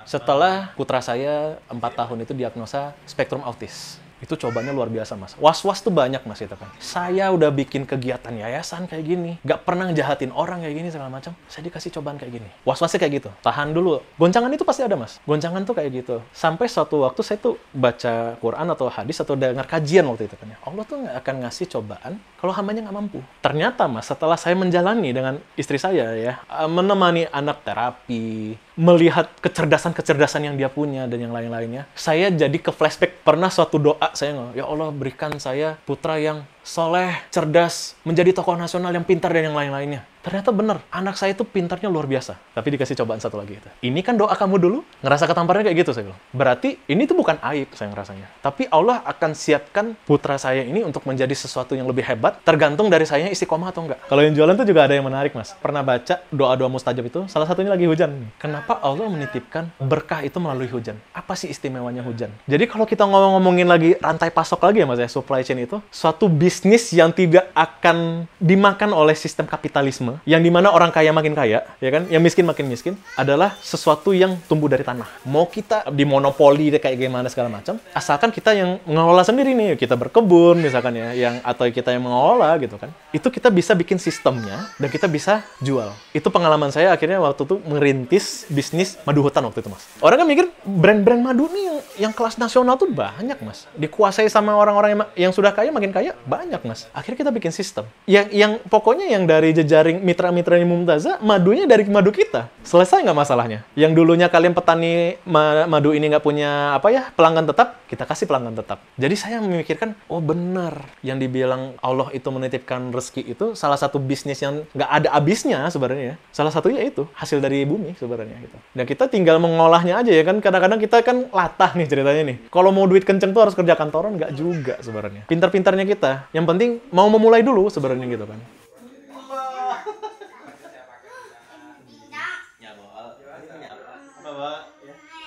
Setelah putra saya 4 tahun itu diagnosa spektrum autis. Itu cobanya luar biasa, Mas. Was-was tuh banyak, Mas, itu kan. Saya udah bikin kegiatan yayasan kayak gini. Nggak pernah ngejahatin orang kayak gini, segala macam. Saya dikasih cobaan kayak gini. Was-wasnya kayak gitu. Tahan dulu. Goncangan itu pasti ada, Mas. Goncangan tuh kayak gitu. Sampai suatu waktu saya tuh baca Quran atau hadis atau dengar kajian waktu itu kan ya. Allah tuh nggak akan ngasih cobaan kalau hambanya nggak mampu. Ternyata, Mas, setelah saya menjalani dengan istri saya ya, menemani anak terapi, melihat kecerdasan-kecerdasan yang dia punya dan yang lain-lainnya, saya jadi ke flashback pernah suatu doa saya ngomong, ya Allah berikan saya putra yang soleh, cerdas, menjadi tokoh nasional yang pintar dan yang lain-lainnya. Ternyata bener, anak saya itu pintarnya luar biasa. Tapi dikasih cobaan satu lagi gitu. Ini kan doa kamu dulu, ngerasa ketamparnya kayak gitu saya bilang. Berarti ini tuh bukan aib saya ngerasanya. Tapi Allah akan siapkan putra saya ini untuk menjadi sesuatu yang lebih hebat, tergantung dari saya istiqomah atau enggak. Kalau yang jualan tuh juga ada yang menarik, Mas. Pernah baca doa-doa mustajab itu, salah satunya lagi hujan. Kenapa Allah menitipkan berkah itu melalui hujan? Apa sih istimewanya hujan? Jadi kalau kita ngomongin lagi rantai pasok lagi ya Mas ya, supply chain itu, suatu bisnis yang tidak akan dimakan oleh sistem kapitalisme, yang dimana orang kaya makin kaya, ya kan, yang miskin makin miskin, adalah sesuatu yang tumbuh dari tanah. Mau kita dimonopoli kayak gimana segala macam, asalkan kita yang mengelola sendiri nih, kita berkebun misalkan ya, atau kita yang mengelola gitu kan, itu kita bisa bikin sistemnya dan kita bisa jual. Itu pengalaman saya akhirnya waktu itu merintis bisnis madu hutan waktu itu Mas. Orang kan mikir brand-brand madu nih yang kelas nasional tuh banyak Mas, dikuasai sama orang-orang yang sudah kaya makin kaya banyak Mas. Akhirnya kita bikin sistem yang pokoknya yang dari jejaring mitra-mitra Mumtazah, madunya dari madu kita. Selesai nggak masalahnya? Yang dulunya kalian petani madu ini nggak punya pelanggan tetap, kita kasih pelanggan tetap. Jadi saya memikirkan, oh benar, yang dibilang Allah itu menitipkan rezeki itu salah satu bisnis yang nggak ada habisnya sebenarnya. Salah satunya itu hasil dari bumi sebenarnya gitu. Dan kita tinggal mengolahnya aja ya kan. Kadang-kadang kita kan latah nih ceritanya nih. Kalau mau duit kenceng tuh harus kerja kantoran, nggak juga sebenarnya. Pintar-pintarnya kita. Yang penting mau memulai dulu sebenarnya gitu kan.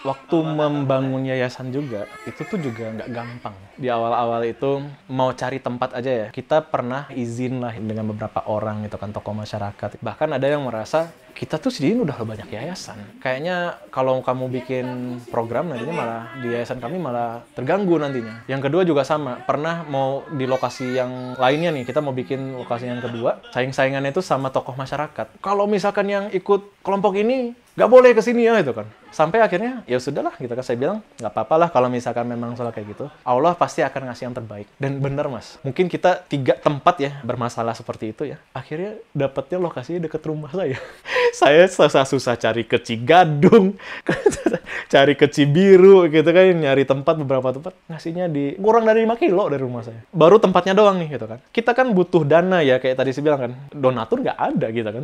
Waktu membangun yayasan juga, itu tuh juga nggak gampang. Di awal-awal itu, mau cari tempat aja ya, kita pernah izin lah dengan beberapa orang, gitu kan, tokoh masyarakat. Bahkan ada yang merasa, kita tuh sendiri udah banyak yayasan. Kayaknya kalau kamu bikin program, nantinya malah di yayasan kami malah terganggu nantinya. Yang kedua juga sama, pernah mau di lokasi yang lainnya nih, kita mau bikin lokasi yang kedua, saing-saingannya itu sama tokoh masyarakat. Kalau misalkan yang ikut kelompok ini, nggak boleh kesini ya, itu kan. Sampai akhirnya, ya sudahlah, gitu kan, saya bilang, nggak apa-apa lah kalau misalkan memang salah kayak gitu. Allah pasti akan ngasih yang terbaik. Dan bener Mas, mungkin kita 3 tempat ya, bermasalah seperti itu ya. Akhirnya dapetnya lokasinya deket rumah saya. Saya susah-susah cari ke Cigadung, cari ke Cibiru, gitu kan, nyari tempat, beberapa tempat, ngasihnya di kurang dari 5 kilo dari rumah saya. Baru tempatnya doang nih, gitu kan. Kita kan butuh dana ya, kayak tadi saya bilang kan, donatur nggak ada, gitu kan.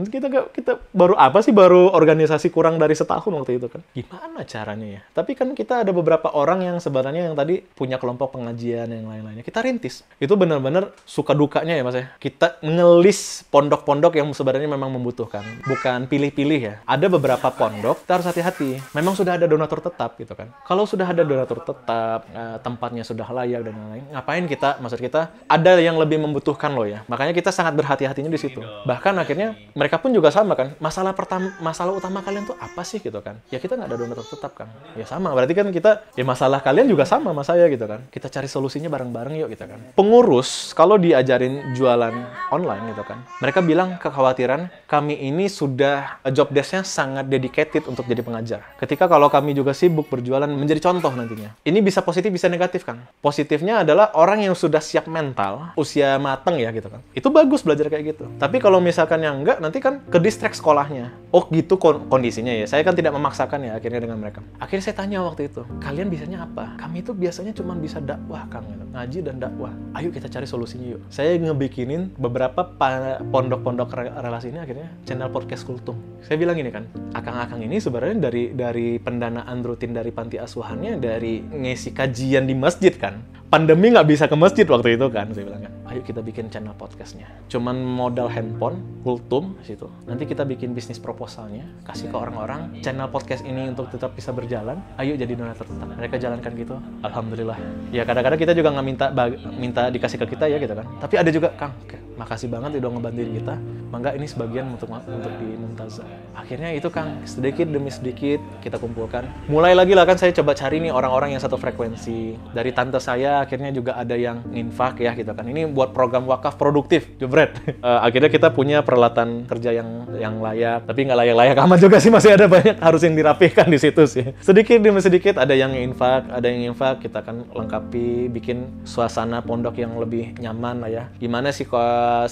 Kita baru apa sih, baru organisasi kurang dari setahun waktu itu kan. Gimana caranya ya? Tapi kan kita ada beberapa orang yang sebenarnya yang tadi punya kelompok pengajian yang lain-lainnya. Kita rintis. Itu benar-benar suka dukanya ya Mas ya. Kita ngelis pondok-pondok yang sebenarnya memang membutuhkan. Bukan jangan pilih-pilih ya. Ada beberapa pondok, kita harus hati-hati. Memang sudah ada donatur tetap gitu kan. Kalau sudah ada donatur tetap, tempatnya sudah layak dan lain-lain, ngapain kita, maksud kita, ada yang lebih membutuhkan loh ya. Makanya kita sangat berhati-hatinya di situ. Bahkan akhirnya mereka pun juga sama kan. Masalah utama kalian tuh apa sih gitu kan? Ya kita nggak ada donatur tetap kan. Ya sama, berarti kan kita, ya masalah kalian juga sama saya gitu kan. Kita cari solusinya bareng-bareng yuk gitu kan. Pengurus, kalau diajarin jualan online gitu kan, mereka bilang kekhawatiran, kami ini sudah job desk-nya sangat dedicated untuk jadi pengajar. Ketika kalau kami juga sibuk berjualan, menjadi contoh nantinya. Ini bisa positif, bisa negatif kan. Positifnya adalah orang yang sudah siap mental, usia mateng ya gitu kan. Itu bagus belajar kayak gitu. Tapi kalau misalkan yang enggak, nanti kan ke distract sekolahnya. Oh gitu kondisinya ya. Saya kan tidak memaksakan ya akhirnya dengan mereka. Akhirnya saya tanya waktu itu, kalian bisanya apa? Kami itu biasanya cuma bisa dakwah Kang, gitu. Ngaji dan dakwah. Ayo kita cari solusinya yuk. Saya ngebikinin beberapa pondok-pondok relasi ini akhirnya channel podcast Kultum. Saya bilang gini kan, akang-akang ini sebenarnya dari pendanaan rutin dari panti asuhannya, dari ngisi kajian di masjid kan. Pandemi nggak bisa ke masjid waktu itu kan, saya bilang kan. Ayo kita bikin channel podcastnya. Cuman modal handphone, Kultum situ. Nanti kita bikin bisnis proposalnya, kasih ke orang-orang. Channel podcast ini untuk tetap bisa berjalan. Ayo jadi donatur tetap. Mereka jalankan gitu. Alhamdulillah. Ya kadang-kadang kita juga nggak minta dikasih ke kita ya gitu kan. Tapi ada juga, Kang, makasih banget udah ngebantuin kita. Mangga ini sebagian untuk di Mumtazah. Akhirnya itu Kang, sedikit demi sedikit kita kumpulkan. Mulai lagi lah kan saya coba cari nih orang-orang yang satu frekuensi. Dari tante saya akhirnya juga ada yang infak ya gitu kan. Ini buat program wakaf produktif, jebret. Akhirnya kita punya peralatan kerja yang layak, tapi nggak layak-layak amat juga sih, masih ada banyak harus yang dirapihkan di situ sih. Sedikit demi sedikit ada yang infak, kita kan lengkapi, bikin suasana pondok yang lebih nyaman lah ya. Gimana sih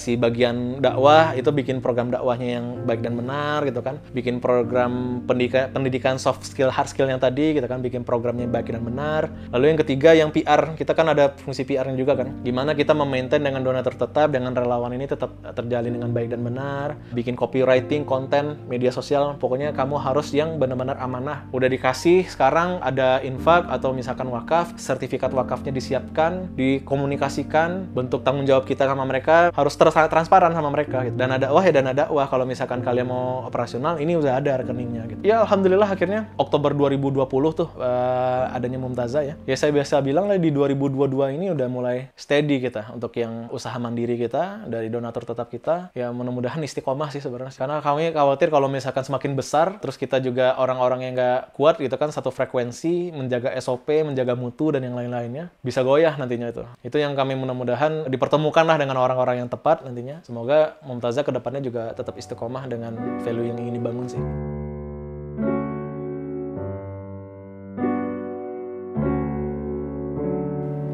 si bagian dakwah itu bikin program dakwahnya yang baik dan benar gitu kan. Bikin program pendidikan soft skill, hard skill yang tadi kita kan bikin programnya baik dan benar. Lalu yang ketiga yang PR, kita kan ada fungsi PR-nya juga kan. Gimana kita memaintain dengan donatur tetap, dengan relawan ini tetap terjalin dengan baik dan benar. Bikin copywriting, konten, media sosial, pokoknya kamu harus yang benar-benar amanah. Udah dikasih, sekarang ada infak atau misalkan wakaf, sertifikat wakafnya disiapkan, dikomunikasikan, bentuk tanggung jawab kita sama mereka harus transparan sama mereka gitu. Dana dakwah, kalau misalkan kalian mau operasional, ini udah ada rekeningnya gitu. Ya alhamdulillah akhirnya Oktober 2020 tuh adanya Mumtazah ya. Ya saya biasa bilang lah di 2022 ini udah mulai steady kita untuk yang usaha mandiri kita, dari donatur tetap kita. Ya mudah-mudahan istiqomah sih sebenarnya. Karena kami khawatir kalau misalkan semakin besar, terus kita juga orang-orang yang nggak kuat gitu kan, satu frekuensi, menjaga SOP, menjaga mutu dan yang lain-lainnya, bisa goyah nantinya itu. Itu yang kami mudah-mudahan dipertemukan lah dengan orang-orang yang tepat nantinya. Semoga Mumtazah kedepannya juga tetap istiqomah dengan value yang ingin dibangun sih.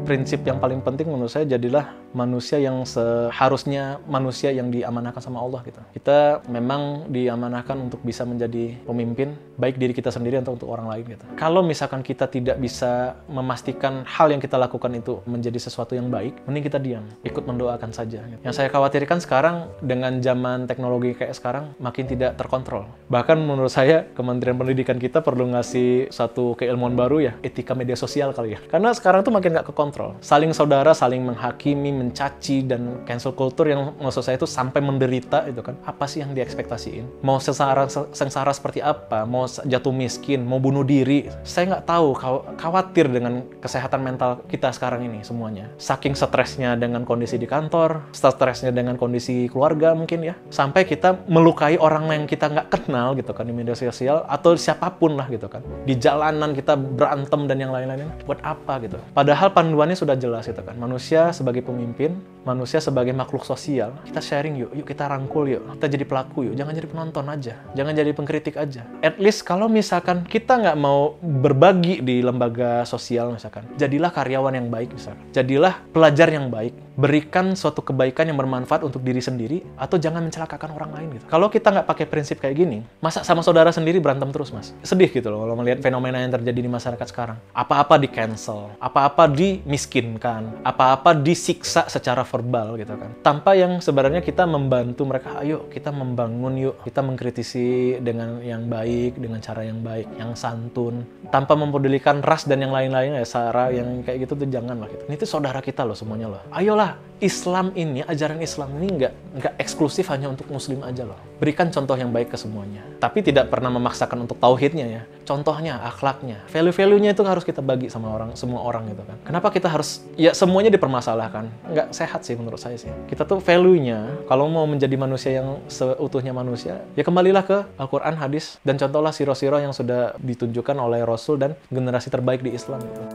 Prinsip yang paling penting menurut saya, jadilah manusia yang seharusnya manusia yang diamanahkan sama Allah gitu. Kita memang diamanahkan untuk bisa menjadi pemimpin, baik diri kita sendiri atau untuk orang lain gitu. Kalau misalkan kita tidak bisa memastikan hal yang kita lakukan itu menjadi sesuatu yang baik, mending kita diam, ikut mendoakan saja. Yang saya khawatirkan sekarang dengan zaman teknologi kayak sekarang makin tidak terkontrol. Bahkan menurut saya Kementerian Pendidikan kita perlu ngasih satu keilmuan baru ya, etika media sosial kali ya. Karena sekarang tuh makin nggak kekontrol. Saling saudara, saling menghakimi, mencaci, dan cancel culture yang maksud saya itu sampai menderita itu kan. Apa sih yang diekspektasiin? Mau sengsara seperti apa? Mau jatuh miskin? Mau bunuh diri? Saya nggak tahu, khawatir dengan kesehatan mental kita sekarang ini semuanya. Saking stresnya dengan kondisi di kantor, stresnya dengan kondisi keluarga mungkin ya. Sampai kita melukai orang yang kita nggak kenal gitu kan di media sosial, atau siapapun lah gitu kan. Di jalanan kita berantem dan yang lain-lainnya. Buat apa gitu? Padahal panduannya sudah jelas gitu kan. Manusia sebagai pemimpin, manusia sebagai makhluk sosial, kita sharing yuk kita rangkul yuk, kita jadi pelaku yuk, jangan jadi penonton aja, jangan jadi pengkritik aja. At least kalau misalkan kita nggak mau berbagi di lembaga sosial misalkan, jadilah karyawan yang baik misalkan, jadilah pelajar yang baik, berikan suatu kebaikan yang bermanfaat untuk diri sendiri, atau jangan mencelakakan orang lain gitu. Kalau kita nggak pakai prinsip kayak gini, masa sama saudara sendiri berantem terus mas? Sedih gitu loh kalau melihat fenomena yang terjadi di masyarakat sekarang. Apa-apa di cancel, apa-apa dimiskinkan, apa-apa disiksa secara verbal gitu kan. Tanpa yang sebenarnya kita membantu mereka, ayo kita membangun yuk, kita mengkritisi dengan yang baik, dengan cara yang baik, yang santun, tanpa mempedulikan ras dan yang lain-lainnya ya, sara yang kayak gitu tuh jangan lah gitu. Ini tuh saudara kita loh semuanya loh. Ayolah, Islam ini, ajaran Islam ini nggak eksklusif hanya untuk muslim aja loh. Berikan contoh yang baik ke semuanya. Tapi tidak pernah memaksakan untuk tauhidnya ya. Contohnya, akhlaknya, value-value-nya itu harus kita bagi sama semua orang gitu kan. Kenapa kita harus, ya semuanya dipermasalahkan? Nggak sehat sih menurut saya sih. Kita tuh value-nya, kalau mau menjadi manusia yang seutuhnya manusia, ya kembalilah ke Al-Quran, hadis, dan contohlah siro-siro yang sudah ditunjukkan oleh Rasul dan generasi terbaik di Islam gitu.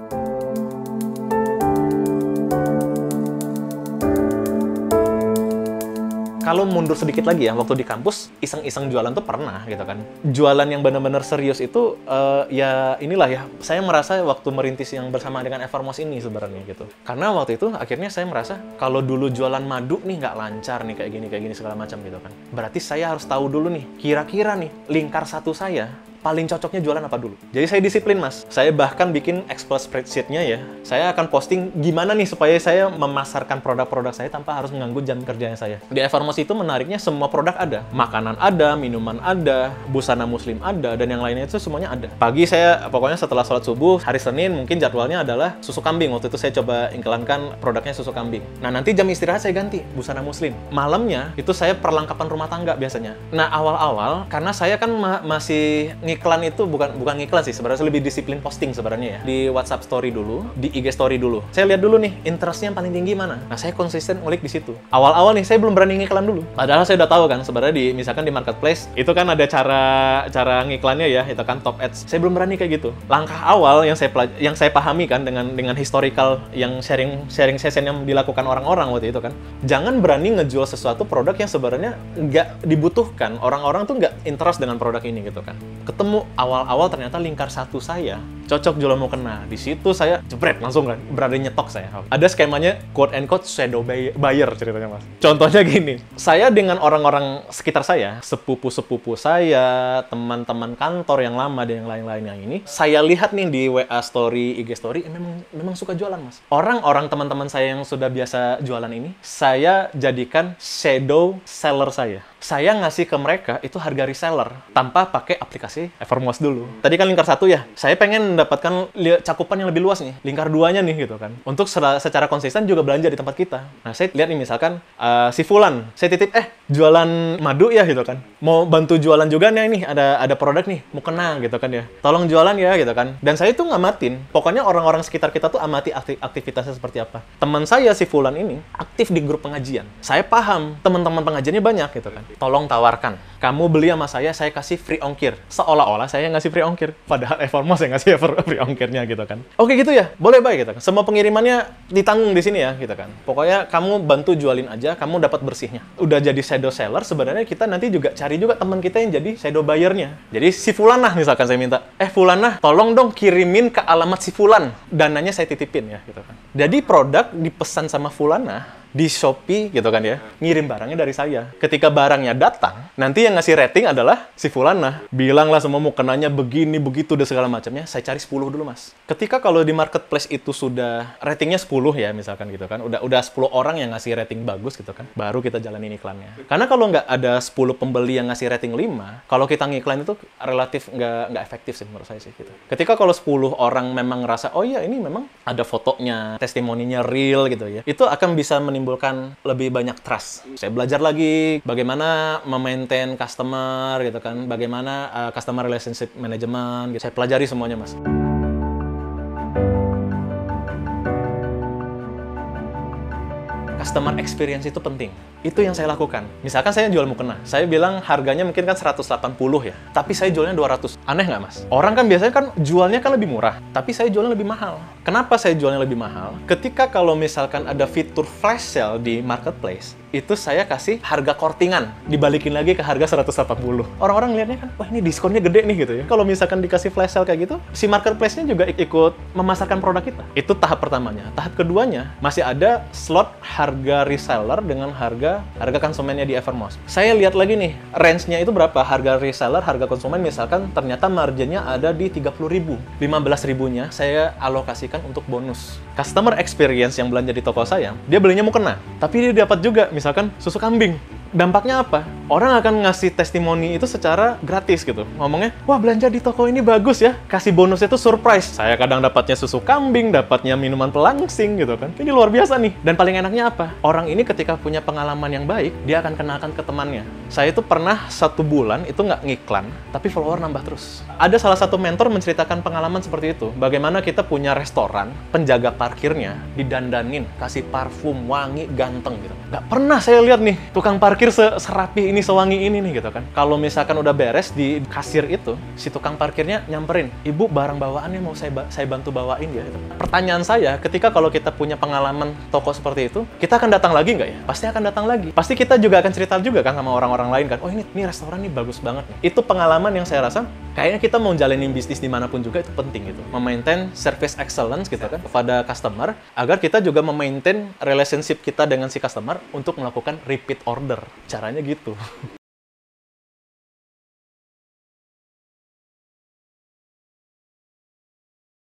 Kalau mundur sedikit lagi ya, waktu di kampus, iseng-iseng jualan tuh pernah gitu kan. Jualan yang benar-benar serius itu, ya inilah ya, saya merasa waktu merintis yang bersama dengan Evermos ini sebenarnya gitu. Karena waktu itu akhirnya saya merasa, kalau dulu jualan madu nih nggak lancar nih, kayak gini segala macam gitu kan. Berarti saya harus tahu dulu nih, kira-kira nih, lingkar satu saya, paling cocoknya jualan apa dulu. Jadi saya disiplin mas. Saya bahkan bikin Excel spreadsheet-nya ya. Saya akan posting gimana nih supaya saya memasarkan produk-produk saya tanpa harus mengganggu jam kerjanya saya. Di Evermos itu menariknya semua produk ada. Makanan ada, minuman ada, busana muslim ada, dan yang lainnya itu semuanya ada. Pagi saya, pokoknya setelah sholat subuh, hari Senin mungkin jadwalnya adalah susu kambing. Waktu itu saya coba iklankan produknya susu kambing. Nah nanti jam istirahat saya ganti, busana muslim. Malamnya itu saya perlengkapan rumah tangga biasanya. Nah awal-awal, karena saya kan masih iklan itu bukan ngiklan sih, sebenarnya lebih disiplin posting sebenarnya ya. Di WhatsApp story dulu, di IG story dulu. Saya lihat dulu nih, interestnya yang paling tinggi mana. Nah, saya konsisten ngulik di situ. Awal-awal nih, saya belum berani ngiklan dulu. Padahal saya udah tahu kan, sebenarnya misalkan di marketplace, itu kan ada cara ngiklannya ya, itu kan top ads. Saya belum berani kayak gitu. Langkah awal yang saya pahami kan, dengan historical yang sharing session yang dilakukan orang-orang waktu itu kan, jangan berani ngejual sesuatu produk yang sebenarnya nggak dibutuhkan. Orang-orang tuh nggak interest dengan produk ini gitu kan. Ketemu awal-awal ternyata lingkar satu saya cocok jualan mukena. Di situ saya jebret langsung kan, berani nyetok saya. Ada skemanya quote and quote shadow buyer ceritanya mas. Contohnya gini, saya dengan orang-orang sekitar saya, sepupu-sepupu saya, teman-teman kantor yang lama dan yang lain-lainnya ini, saya lihat nih di WA story, IG story, memang suka jualan mas. Orang-orang teman-teman saya yang sudah biasa jualan ini, saya jadikan shadow seller saya. Saya ngasih ke mereka itu harga reseller tanpa pakai aplikasi Evermos dulu. Tadi kan lingkar satu ya, saya pengen mendapatkan cakupan yang lebih luas nih, lingkar duanya nih gitu kan. Untuk secara konsisten juga belanja di tempat kita. Nah saya lihat nih misalkan si Fulan, saya titip jualan madu ya gitu kan. Mau bantu jualan juga nih, ini ada produk nih, mau kena gitu kan ya. Tolong jualan ya gitu kan. Dan saya tuh ngamatin, pokoknya orang-orang sekitar kita tuh amati aktivitasnya seperti apa. Teman saya si Fulan ini aktif di grup pengajian. Saya paham teman-teman pengajiannya banyak gitu kan. Tolong tawarkan, kamu beli sama saya kasih free ongkir. Seolah-olah saya ngasih free ongkir, padahal Evermos saya ngasih free ongkirnya gitu kan. Oke gitu ya, boleh baik gitu kan. Semua pengirimannya ditanggung di sini ya gitu kan. Pokoknya kamu bantu jualin aja, kamu dapat bersihnya. Udah jadi shadow seller, sebenarnya kita nanti juga cari juga teman kita yang jadi shadow buyer-nya. Jadi si Fulanah misalkan saya minta, Fulanah tolong dong kirimin ke alamat si Fulan, dananya saya titipin ya gitu kan. Jadi produk dipesan sama Fulanah di Shopee gitu kan ya, ngirim barangnya dari saya. Ketika barangnya datang, nanti yang ngasih rating adalah si Fulanah. Bilanglah semua mukenanya begini, begitu, dan segala macamnya. Saya cari 10 dulu mas. Ketika kalau di marketplace itu sudah ratingnya 10 ya misalkan gitu kan, udah 10 orang yang ngasih rating bagus gitu kan, baru kita jalanin iklannya. Karena kalau nggak ada 10 pembeli yang ngasih rating 5, kalau kita ngiklan itu relatif nggak efektif sih menurut saya sih gitu. Ketika kalau 10 orang memang ngerasa, oh iya ini memang ada fotonya, testimoninya real gitu ya, itu akan bisa menimbulkan lebih banyak trust. Saya belajar lagi bagaimana memaintain customer gitu kan, bagaimana customer relationship management gitu. Saya pelajari semuanya mas. Customer experience itu penting. Itu yang saya lakukan. Misalkan saya jual mukena, saya bilang harganya mungkin kan 180 ya, tapi saya jualnya 200. Aneh nggak mas? Orang kan biasanya kan jualnya kan lebih murah, tapi saya jualnya lebih mahal. Kenapa saya jualnya lebih mahal? Ketika kalau misalkan ada fitur flash sale di marketplace, itu saya kasih harga kortingan, dibalikin lagi ke harga 180. Orang-orang ngeliatnya kan, wah ini diskonnya gede nih gitu ya. Kalau misalkan dikasih flash sale kayak gitu, si marketplace-nya juga ikut memasarkan produk kita. Itu tahap pertamanya. Tahap keduanya, masih ada slot harga reseller dengan harga konsumennya di Evermost. Saya lihat lagi nih, range-nya itu berapa? Harga reseller, harga konsumen misalkan ternyata marginnya ada di 30.000. 15.000-nya saya alokasikan untuk bonus. Customer experience yang belanja di toko saya, dia belinya mau kena, tapi dia dapat juga misalkan susu kambing. Dampaknya apa? Orang akan ngasih testimoni itu secara gratis gitu. Ngomongnya, wah belanja di toko ini bagus ya. Kasih bonusnya itu surprise. Saya kadang dapatnya susu kambing, dapatnya minuman pelangsing gitu kan. Ini luar biasa nih. Dan paling enaknya apa? Orang ini ketika punya pengalaman yang baik, dia akan kenalkan ke temannya. Saya itu pernah 1 bulan itu nggak ngiklan, tapi follower nambah terus. Ada salah satu mentor menceritakan pengalaman seperti itu. Bagaimana kita punya restoran, penjaga parkirnya didandanin, kasih parfum, wangi, ganteng gitu. Nggak pernah saya lihat nih, tukang parkir serapi ini, sewangi ini nih gitu kan. Kalau misalkan udah beres di kasir itu, si tukang parkirnya nyamperin, ibu barang bawaannya mau saya bantu bawain ya. Gitu. Pertanyaan saya, ketika kalau kita punya pengalaman toko seperti itu, kita akan datang lagi nggak ya? Pasti akan datang lagi. Pasti kita juga akan cerita juga kan sama orang-orang lain kan. Oh ini restoran nih bagus banget nih. Itu pengalaman yang saya rasa kayaknya kita mau jalanin bisnis dimanapun juga itu penting gitu. Memaintain service excellence gitu kan kepada customer, agar kita juga memaintain relationship kita dengan si customer untuk melakukan repeat order. Caranya gitu.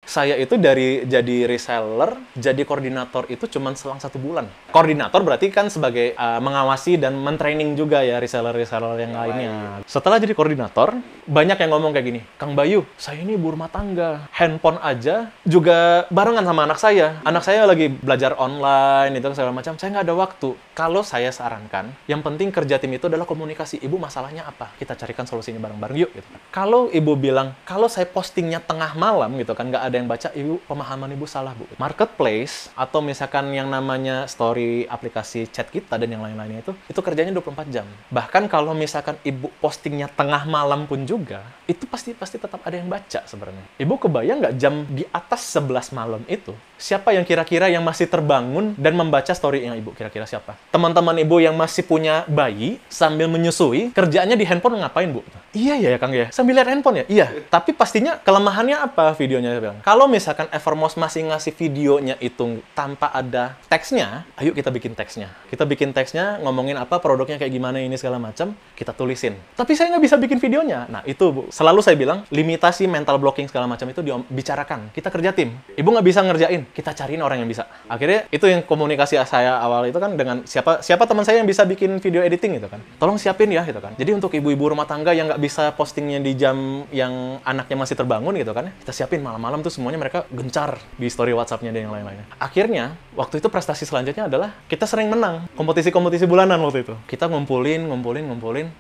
Saya itu dari jadi reseller, jadi koordinator itu cuma selang 1 bulan. Koordinator berarti kan sebagai mengawasi dan mentraining juga ya reseller-reseller yang lainnya. Setelah jadi koordinator, banyak yang ngomong kayak gini, Kang Bayu, saya ini ibu rumah tangga, handphone aja juga barengan sama anak saya. Anak saya lagi belajar online, itu segala macam, saya nggak ada waktu. Kalau saya sarankan, yang penting kerja tim itu adalah komunikasi. Ibu masalahnya apa? Kita carikan solusinya bareng-bareng yuk. Gitu. Kalau ibu bilang, kalau saya postingnya tengah malam gitu kan, nggak ada yang baca, ibu pemahaman ibu salah bu. Marketplace atau misalkan yang namanya story aplikasi chat kita dan yang lain-lainnya itu kerjanya 24 jam. Bahkan kalau misalkan ibu postingnya tengah malam pun juga, itu pasti tetap ada yang baca sebenarnya. Ibu kebayang nggak jam di atas 11 malam itu, siapa yang kira-kira yang masih terbangun dan membaca story yang ibu? Kira-kira siapa? Teman-teman ibu yang masih punya bayi sambil menyusui, kerjaannya di handphone ngapain bu? Iya ya Kang ya, sambil lihat handphone ya? Iya, tapi pastinya kelemahannya apa videonya? Kalau misalkan Evermost masih ngasih videonya itu tanpa ada teksnya, ayo kita bikin teksnya. Kita bikin teksnya, ngomongin apa, produknya kayak gimana ini segala macam, kita tulisin. Tapi saya nggak bisa bikin videonya. Nah itu bu, selalu saya bilang, limitasi mental blocking segala macam itu dibicarakan. Kita kerja tim. Ibu nggak bisa ngerjain, kita cariin orang yang bisa. Akhirnya itu yang komunikasi saya awal itu kan dengan siapa teman saya yang bisa bikin video editing gitu kan. Tolong siapin ya gitu kan. Jadi untuk ibu-ibu rumah tangga yang nggak bisa postingnya di jam yang anaknya masih terbangun gitu kan, kita siapin malam-malam tuh semuanya mereka gencar di story WhatsApp-nya dan yang lain-lainnya. Akhirnya, waktu itu prestasi selanjutnya adalah kita sering menang kompetisi-kompetisi bulanan waktu itu. Kita ngumpulin.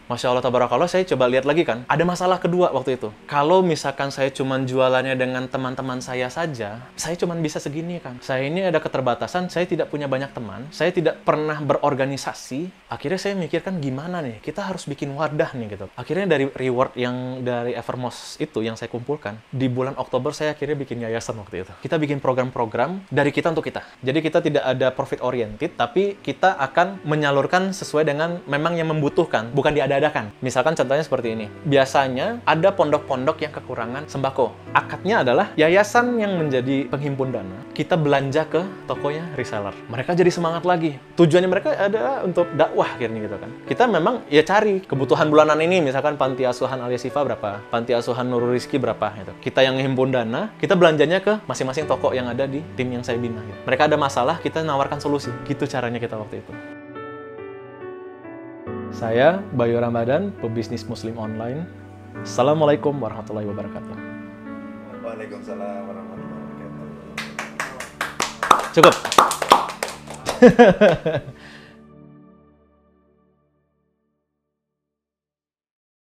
Masya Allah, tabarakallah, saya coba lihat lagi kan. Ada masalah kedua waktu itu. Kalau misalkan saya cuman jualannya dengan teman-teman saya saja, saya cuman bisa segini kan. Saya ini ada keterbatasan, saya tidak punya banyak teman, saya tidak pernah berorganisasi. Akhirnya saya mikirkan gimana nih, kita harus bikin wadah nih gitu. Akhirnya dari reward yang dari Evermost itu yang saya kumpulkan, di bulan Oktober saya akhirnya bikin yayasan waktu itu. Kita bikin program-program dari kita untuk kita. Jadi kita tidak ada profit oriented, tapi kita akan menyalurkan sesuai dengan memang yang membutuhkan, bukan diada-adakan. Misalkan contohnya seperti ini. Biasanya ada pondok-pondok yang kekurangan sembako. Akadnya adalah yayasan yang menjadi penghimpun dana. Kita belanja ke tokonya reseller. Mereka jadi semangat lagi. Tujuannya mereka ada untuk dakwah akhirnya gitu kan. Kita memang ya cari kebutuhan bulanan ini, misalkan panti asuhan Alia Sifa berapa, panti asuhan Nurul Rizki berapa gitu. Kita yang himpun dana, kita belanjanya ke masing-masing toko yang ada di tim yang saya bina. Gitu. Mereka ada masalah, kita nawarkan solusi. Gitu caranya kita waktu itu. Saya Bayu Ramadan, pebisnis Muslim online. Assalamualaikum warahmatullahi wabarakatuh. Waalaikumsalam warahmatullahi wabarakatuh. Cukup.